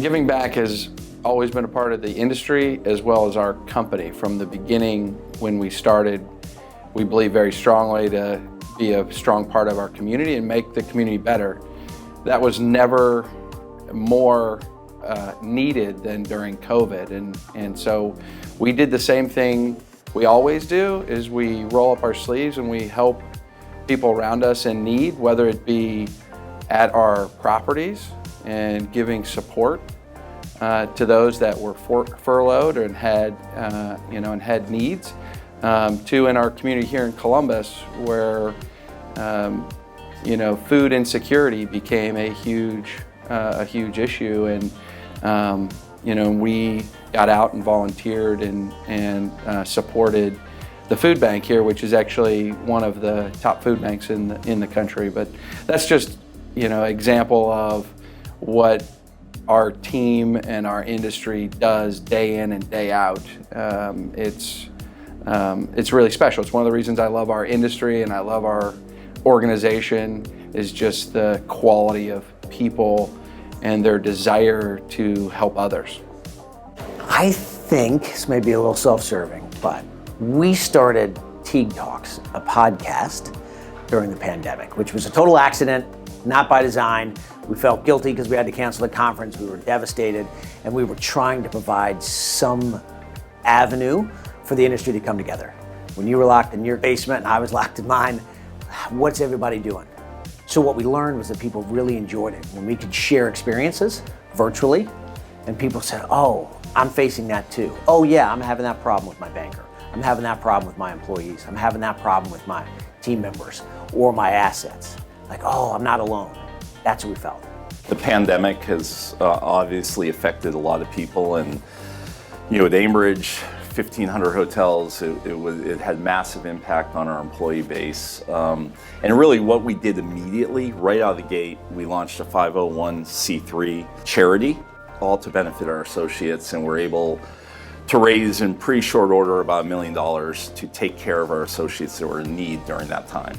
Giving back has always been a part of the industry as well as our company. From the beginning, when we started, we believe very strongly to be a strong part of our community and make the community better. That was never more needed than during COVID. And so we did the same thing we always do, is we roll up our sleeves and we help people around us in need, whether it be at our properties and giving support to those that were furloughed and had needs, to in our community here in Columbus, where food insecurity became a huge issue, and we got out and volunteered and supported the food bank here, which is actually one of the top food banks in the country. But that's just example of what our team and our industry does day in and day out. It's really special. It's one of the reasons I love our industry and I love our organization, is just the quality of people and their desire to help others. I think this may be a little self-serving, but we started Teague Talks, a podcast during the pandemic, which was a total accident, not by design. We felt guilty because we had to cancel the conference. We were devastated, and we were trying to provide some avenue for the industry to come together. When you were locked in your basement and I was locked in mine, what's everybody doing? So what we learned was that people really enjoyed it when we could share experiences virtually, and people said, oh, I'm facing that too. Oh yeah, I'm having that problem with my banker. I'm having that problem with my employees. I'm having that problem with my team members or my assets. Like, oh, I'm not alone. That's what we felt. The pandemic has obviously affected a lot of people, and at Ambridge, 1,500 hotels, it had massive impact on our employee base. And really what we did immediately, right out of the gate, we launched a 501c3 charity, all to benefit our associates, and we're able to raise in pretty short order about $1 million to take care of our associates that were in need during that time.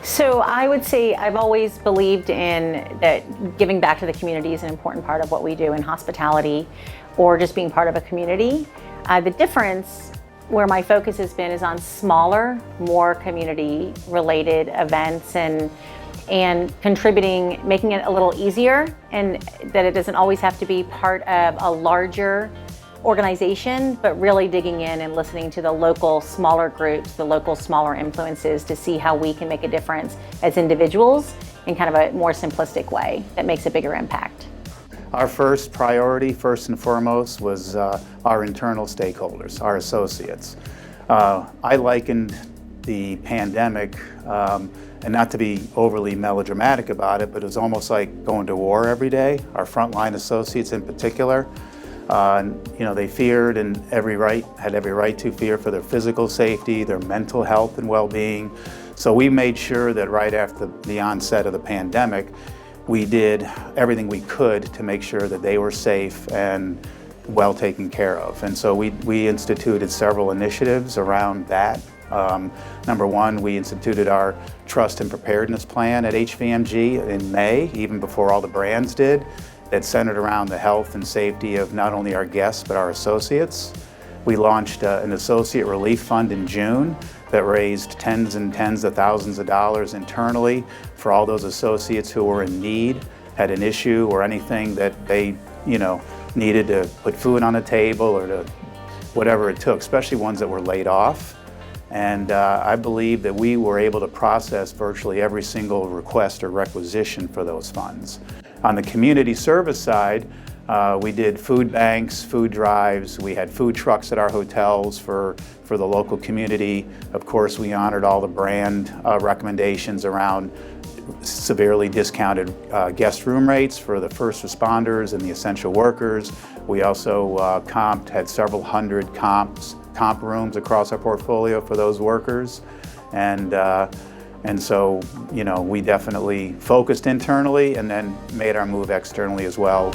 So I would say I've always believed in that giving back to the community is an important part of what we do in hospitality, or just being part of a community. The difference where my focus has been is on smaller, more community-related events and contributing, making it a little easier, and that it doesn't always have to be part of a larger organization, but really digging in and listening to the local smaller groups, the local smaller influences, to see how we can make a difference as individuals in kind of a more simplistic way that makes a bigger impact. Our first priority, first and foremost, was our internal stakeholders, our associates. I likened the pandemic, and not to be overly melodramatic about it, but it was almost like going to war every day. Our frontline associates in particular, they feared and had every right to fear for their physical safety, their mental health and well-being. So we made sure that right after the onset of the pandemic, we did everything we could to make sure that they were safe and well taken care of. And so we instituted several initiatives around that. Number one, we instituted our Trust and Preparedness Plan at HVMG in May, even before all the brands did, that centered around the health and safety of not only our guests, but our associates. We launched an associate relief fund in June that raised tens and tens of thousands of dollars internally for all those associates who were in need, had an issue or anything that they, needed to put food on the table or to whatever it took, especially ones that were laid off. And I believe that we were able to process virtually every single request or requisition for those funds. On the community service side, we did food banks, food drives, we had food trucks at our hotels for the local community. Of course, we honored all the brand recommendations around severely discounted guest room rates for the first responders and the essential workers. We also had several hundred comp rooms across our portfolio for those workers. And so, we definitely focused internally and then made our move externally as well.